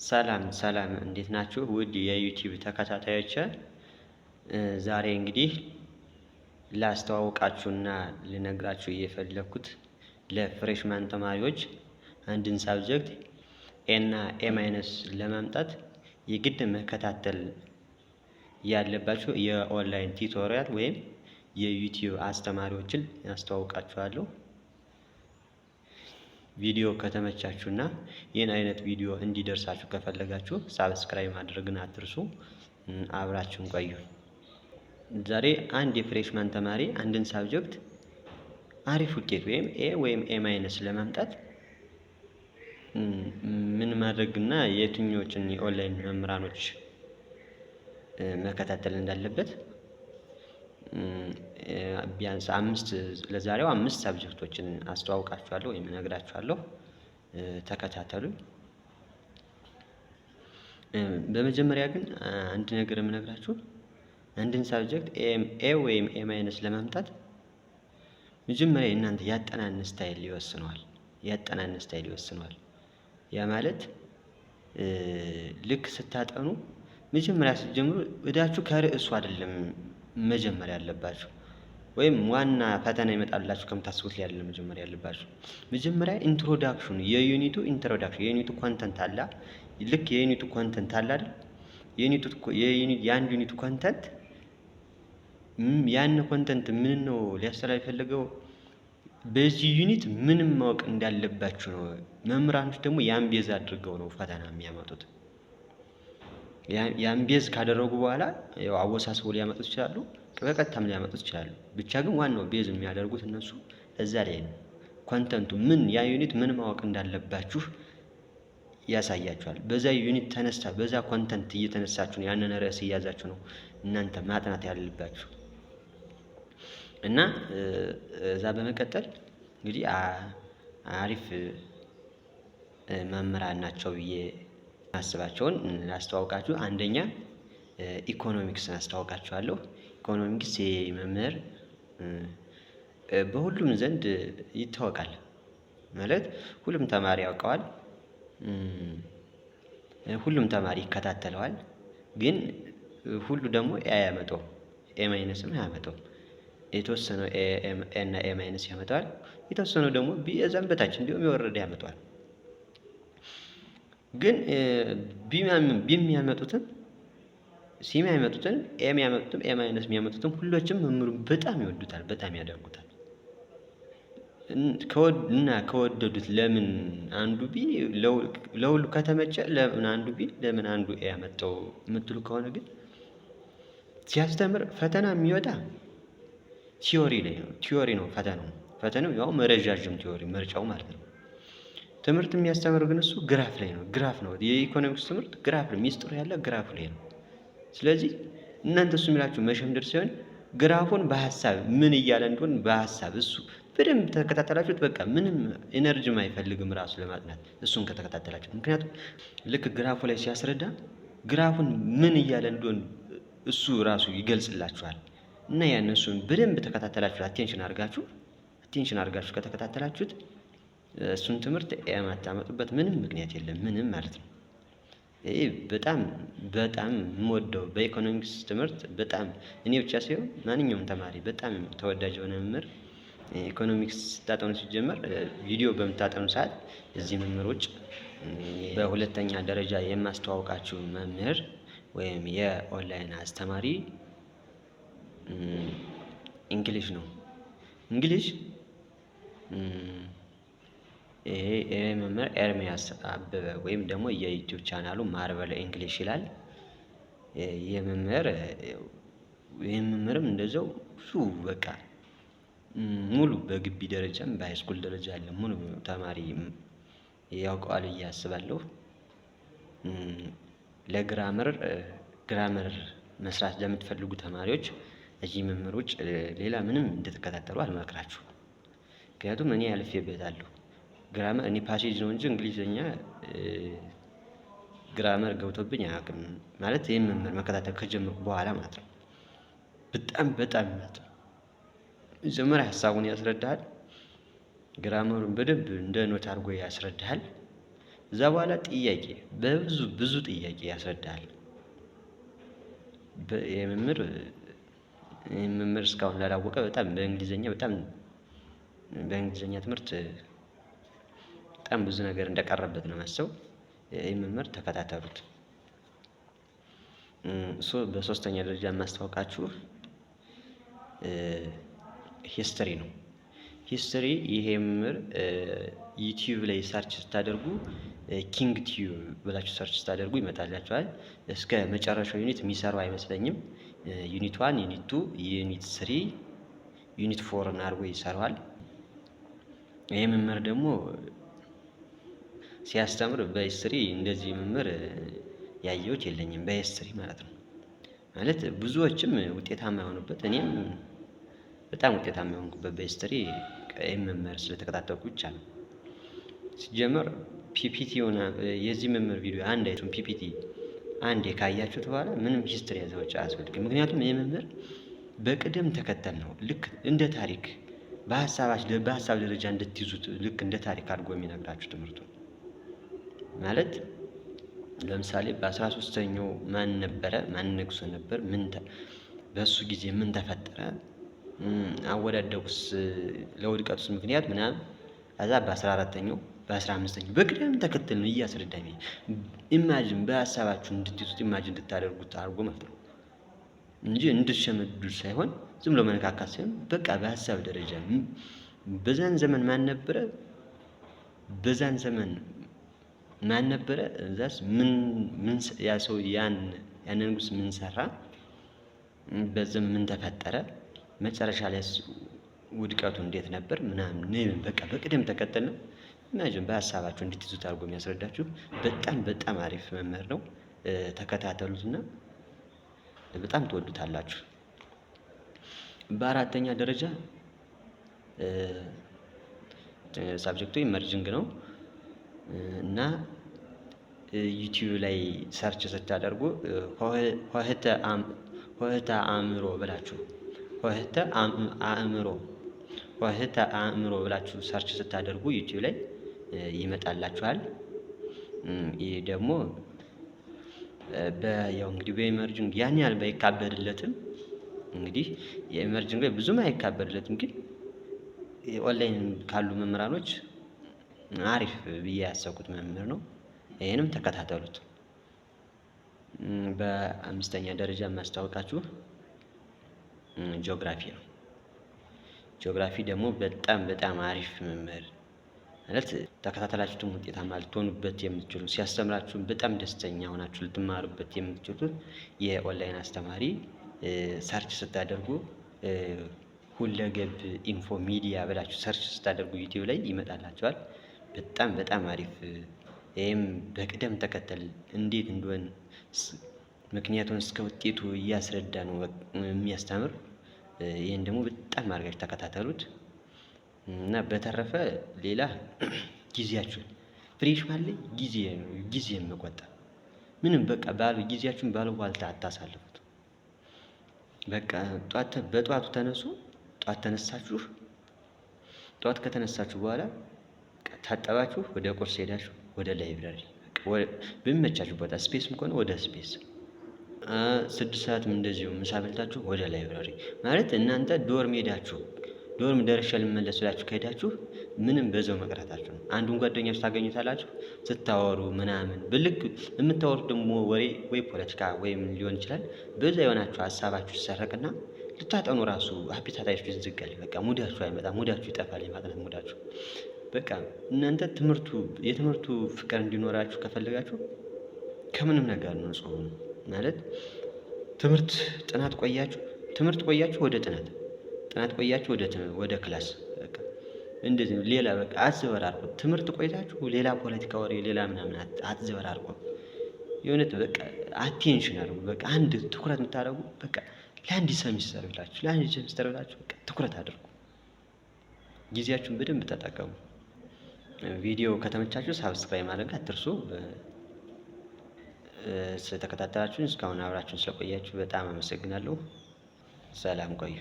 ሰላም እንዴት ናችሁ? ውድ የዩቲዩብ ተከታታዮች ዛሬ እንግዲህ ላስተዋውቃችሁና ልነግራችሁ የፈለኩት ለፍሬሽማን ተማሪዎች አንድን ሳብጀክት ኤና ኤ ማይነስ ለማምጣት የግድ መከታተል ያለባችሁ የኦንላይን ቲዩቶሪያል ወይም የዩቲዩብ አስተማሪዎችን ያስተዋውቃችኋለሁ። ቪዲዮ ከተመቻችሁና ይህን አይነት ቪዲዮ እንዲደርሳችሁ ከፈለጋችሁ ሳብስክራይብ ማድረግን አትርሱ። አብራችሁን ቆዩ። ዛሬ አንድ የፍሬሽማን ተማሪ አንድን ሳብጀክት አሪፍ ውጤት ወይም ኤ ማይነስ ለማምጣት ምን ማድረግና የትኞችን የኦንላይን መምህራኖች መከታተል እንዳለበት ቢያንስ ለዛሬው አምስት ሳብጀክቶችን አስተዋውቃችኋለሁ ወይም እነግራችኋለሁ። ተከታተሉኝ። በመጀመሪያ ግን አንድ ነገር የምነግራችሁ አንድን ሳብጀክት ኤ ወይም ኤ ማይነስ ለማምጣት መጀመሪያ እናንተ ያጠናን ስታይል ይወስነዋል። ያ ማለት ልክ ስታጠኑ መጀመሪያ ስትጀምሩ እዳችሁ ከርዕሱ አይደለም መጀመሪያ ያለባችሁ ወይም ዋና ፈተና ይመጣላችሁ ከምታስቡት ላይ አይደለም መጀመሪያ ያለባችሁ። መጀመሪያ ኢንትሮዳክሽን የዩኒቱ ኮንተንት አለ። ልክ የዩኒቱ ኮንተንት አለ አይደል? የአንድ ዩኒቱ ኮንተንት ያን ኮንተንት ምን ነው ሊያስተላልፍ የፈለገው በዚህ ዩኒት ምንም ማወቅ እንዳለባችሁ ነው። መምህራኖች ደግሞ ያን ቤዝ አድርገው ነው ፈተና የሚያመጡት። ያን ቤዝ ካደረጉ በኋላ ያው አወሳስበው ሊያመጡት ይችላሉ፣ በቀጥታም ሊያመጡት ይችላሉ። ብቻ ግን ዋናው ቤዝ የሚያደርጉት እነሱ እዛ ላይ ነው። ኮንተንቱ ያ ዩኒት ምን ማወቅ እንዳለባችሁ ያሳያችኋል። በዛ ዩኒት በዛ ኮንተንት እየተነሳችሁ ነው ያንን ርዕስ እያዛችሁ ነው እናንተ ማጥናት ያለባችሁ። እና እዛ በመቀጠል እንግዲህ አሪፍ መምህራን ናቸው ብዬ ማስባቸውን ላስተዋውቃችሁ። አንደኛ ኢኮኖሚክስን አስተዋውቃችኋለሁ። ኢኮኖሚክስ መምህር በሁሉም ዘንድ ይታወቃል ማለት ሁሉም ተማሪ ያውቀዋል፣ ሁሉም ተማሪ ይከታተለዋል። ግን ሁሉ ደግሞ ኤ ማይነስም አያመጣውም። የተወሰነው ኤ እና ኤ ማይነስ ያመጣዋል፣ የተወሰነው ደግሞ ቢዛም በታች እንዲሁም የወረደ ያመጣዋል። ግን ቢም ያመጡትን ሲም ያመጡትን ኤም ያመጡትን ኤ ማይነስ የሚያመጡትን ሁሎችም መምህሩን በጣም ይወዱታል፣ በጣም ያደርጉታል። ከወደዱት ለምን አንዱ ቢ ለሁሉ ከተመቸ ለምን አንዱ ቢ ለምን አንዱ ኤ ያመጣው የምትሉ ከሆነ ግን ሲያስተምር ፈተና የሚወጣ ቲዮሪ ነው። ፈተናው ያው ረዣዥም ቲዮሪ ምርጫው ማለት ነው። ትምህርት የሚያስተምር ግን እሱ ግራፍ ነው። የኢኮኖሚክስ ትምህርት ግራፍ ነው። ሚስጥሩ ያለ ግራፍ ላይ ነው። ስለዚህ እናንተ እሱ የሚላችሁ መሸምደድ ሳይሆን ግራፉን በሐሳብ ምን እያለ እንደሆነ በሐሳብ እሱ በደንብ ተከታተላችሁት በቃ ምንም ኤነርጂም አይፈልግም ራሱ ለማጥናት እሱን ከተከታተላችሁት። ምክንያቱም ልክ ግራፉ ላይ ሲያስረዳ ግራፉን ምን እያለ እንደሆነ እሱ ራሱ ይገልጽላችኋል። እና ያን እሱን በደንብ ተከታተላችሁ አቴንሽን አድርጋችሁ ከተከታተላችሁት እሱን ትምህርት የማታመጡበት ምንም ምክንያት የለም፣ ምንም ማለት ነው። ይሄ በጣም የምወደው በኢኮኖሚክስ ትምህርት በጣም እኔ ብቻ ሳይሆን ማንኛውም ተማሪ በጣም ተወዳጅ የሆነ መምህር ኢኮኖሚክስ ስታጠኑ ሲጀመር ቪዲዮ በምታጠኑ ሰዓት እዚህ መምህር ውጭ በሁለተኛ ደረጃ የማስተዋወቃችሁ መምህር ወይም የኦንላይን አስተማሪ እንግሊሽ ነው። እንግሊሽ ይሄ መምህር ኤርሚያስ አበበ ወይም ደግሞ የዩቲዩብ ቻናሉ ማርቨል እንግሊሽ ይላል። የመምህርም እንደዛው ብዙ በቃ ሙሉ በግቢ ደረጃም በሃይስኩል ደረጃ ያለ ሙሉ ተማሪ ያውቀዋል ብዬ አስባለሁ። ግራመር መስራት ለምትፈልጉ ተማሪዎች እዚህ መምህር ውጭ ሌላ ምንም እንድትከታተሉ አልመክራችሁም። ምክንያቱም እኔ አልፌበታለሁ። ግራመር እኔ ፓሴጅ ነው እንጂ እንግሊዝኛ ግራመር ገብቶብኝ አያውቅም። ማለት ይሄን መምህር መከታተል ከጀመርኩ በኋላ ማለት ነው። በጣም ማለት ነው። መጀመሪያ ሀሳቡን ያስረዳሃል። ግራመሩን በደንብ እንደ ኖት አድርጎ ያስረዳሃል። እዛ በኋላ ጥያቄ ብዙ ጥያቄ ያስረዳል። የመምህር እስካሁን ላላወቀ በጣም በእንግሊዘኛ ትምህርት በጣም ብዙ ነገር እንደቀረበት ነው የማስበው። ይህን መምህር ተከታተሉት። በሶስተኛ ደረጃ የማስታወቃችሁ ሂስትሪ ነው። ሂስትሪ ይሄ መምህር ዩቲዩብ ላይ ሰርች ስታደርጉ ኪንግ ቲዩብ ብላችሁ ሰርች ስታደርጉ ይመጣላችኋል። እስከ መጨረሻው ዩኒት የሚሰራው አይመስለኝም። ዩኒት 1፣ ዩኒት 2፣ ዩኒት 3፣ ዩኒት 4 አድርጎ ይሰራዋል። ይሄ መምህር ደግሞ ሲያስተምር በሂስትሪ እንደዚህ መምህር ያየሁት የለኝም። በሂስትሪ ማለት ነው። ማለት ብዙዎችም ውጤታማ የሆኑበት እኔም በጣም ውጤታማ የሆንኩበት በሂስትሪ ይህን መምህር ስለተከታተልኩ ብቻ ነው። ሲጀመር ፒፒቲ ሆነ የዚህ መምህር ቪዲዮ አንድ አይቱን ፒፒቲ አንዴ ካያችሁት በኋላ ምንም ሂስትሪ ያዘዎች አያስፈልግም። ምክንያቱም ይህ መምህር በቅደም ተከተል ነው ልክ እንደ ታሪክ በሀሳብ ደረጃ እንድትይዙት ልክ እንደ ታሪክ አድርጎ የሚነግራችሁ ትምህርቱ ማለት ለምሳሌ በ13ኛው ማን ነበረ፣ ማን ነግሶ ነበር፣ በእሱ ጊዜ ምን ተፈጠረ፣ አወዳደቁስ ለውድቀቱስ ምክንያት ምናምን። ከዛ በ14ኛው በ15ኛው በቅደም ተከተል ነው እያስረዳኝ ኢማጂን በሀሳባችሁ እንድትይዙት ኢማጂን እንድታደርጉት አድርጎ ማለት ነው እንጂ እንድትሸመድዱ ሳይሆን ዝም ብሎ መነካካት ሳይሆን በቃ በሀሳብ ደረጃ በዛን ዘመን ማን ነበረ፣ በዛን ዘመን ማን ነበረ፣ እዛስ ምን ያ ሰው ያን ንጉስ ምን ሰራ፣ በዛም ምን ተፈጠረ፣ መጨረሻ ላይ ውድቀቱ እንዴት ነበር ምናምን በቃ በቅደም ተከተል ነው። ኢማጂን በሀሳባችሁ እንድትይዙት አድርጎ የሚያስረዳችሁ በጣም አሪፍ መምህር ነው። ተከታተሉትና በጣም ትወዱታላችሁ። በአራተኛ ደረጃ ሳብጀክቱ ኢመርጂንግ ነው እና ዩቲዩብ ላይ ሰርች ስታደርጉ ሆህተ አእምሮ ብላችሁ ብላችሁ ሰርች ስታደርጉ ዩቲዩብ ላይ ይመጣላችኋል። ይህ ደግሞ ያው እንግዲህ በኢመርጂንግ ያን ያህል ባይካበድለትም እንግዲህ የኢመርጂንግ ላይ ብዙም አይካበድለትም፣ ግን ኦንላይን ካሉ መምህራኖች አሪፍ ብዬ ያሰብኩት መምህር ነው። ይሄንም ተከታተሉት። በአምስተኛ ደረጃ የማስታወቃችሁ ጂኦግራፊ ነው። ጂኦግራፊ ደግሞ በጣም አሪፍ መምህር ማለት ተከታተላችሁትም ውጤታማ ልትሆኑበት የምትችሉ ሲያስተምራችሁም በጣም ደስተኛ ሆናችሁ ልትማሩበት የምትችሉት የኦንላይን አስተማሪ ሰርች ስታደርጉ ሁለገብ ኢንፎ ሚዲያ ብላችሁ ሰርች ስታደርጉ ዩቲዩብ ላይ ይመጣላችኋል። በጣም አሪፍ። ይህም በቅደም ተከተል እንዴት እንደሆነ ምክንያቱን እስከ ውጤቱ እያስረዳ ነው የሚያስተምር። ይህን ደግሞ በጣም አድርጋችሁ ተከታተሉት እና በተረፈ ሌላ ጊዜያችሁን ፍሬሽማን ላይ ጊዜ መቆጠብ ምንም በቃ ጊዜያችሁን ባሉባልታ አታሳልፉት። በቃ በጠዋቱ ተነሱ። ጠዋት ከተነሳችሁ በኋላ ታጠባችሁ ወደ ቁርስ ሄዳችሁ ወደ ላይብራሪ በሚመቻችሁ ቦታ ስፔስም ከሆነ ወደ ስፔስ 6 ሰዓትም እንደዚሁ ምሳ በልታችሁ ወደ ላይብራሪ ማለት እናንተ ዶርም ደርሼ ልመለስ ብላችሁ ከሄዳችሁ ምንም በዛው መቅረታችሁ ነው። አንዱን ጓደኛችሁ ታገኙታላችሁ ስታወሩ ምናምን ብልክ የምታወሩት ደግሞ ወሬ ወይ ፖለቲካ ወይም ሊሆን ይችላል። በዛ የሆናችሁ ሀሳባችሁ ይሰረቅና ልታጠኑ ራሱ አፒታታችሁ ይዝጋል። በቃ ሙዳችሁ አይመጣም፣ ሙዳችሁ ይጠፋል። የማጥናት ሙዳችሁ በቃ እናንተ የትምህርቱ ፍቅር እንዲኖራችሁ ከፈለጋችሁ ከምንም ነገር ነው ጽሁፍ ማለት ትምህርት ቆያችሁ ወደ ጥናት ቆያችሁ ወደ ክላስ በቃ እንደዚህ ነው። ሌላ በቃ አትዘበራርቁ። ትምህርት ቆይታችሁ ሌላ ፖለቲካ ወሬ ሌላ ምናምን አትዘበራርቁ። የሆነ በቃ አቴንሽን አድርጉ። በቃ አንድ ትኩረት የምታደርጉ በቃ ለአንድ ሴሚስተር ብላችሁ በቃ ትኩረት አድርጉ። ጊዜያችሁን በደንብ ተጠቀሙ። ቪዲዮ ከተመቻችሁ ሳብስክራይብ ማድረግ አትርሱ። ስለተከታተላችሁን እስካሁን አብራችሁን ስለቆያችሁ በጣም አመሰግናለሁ። ሰላም ቆዩ።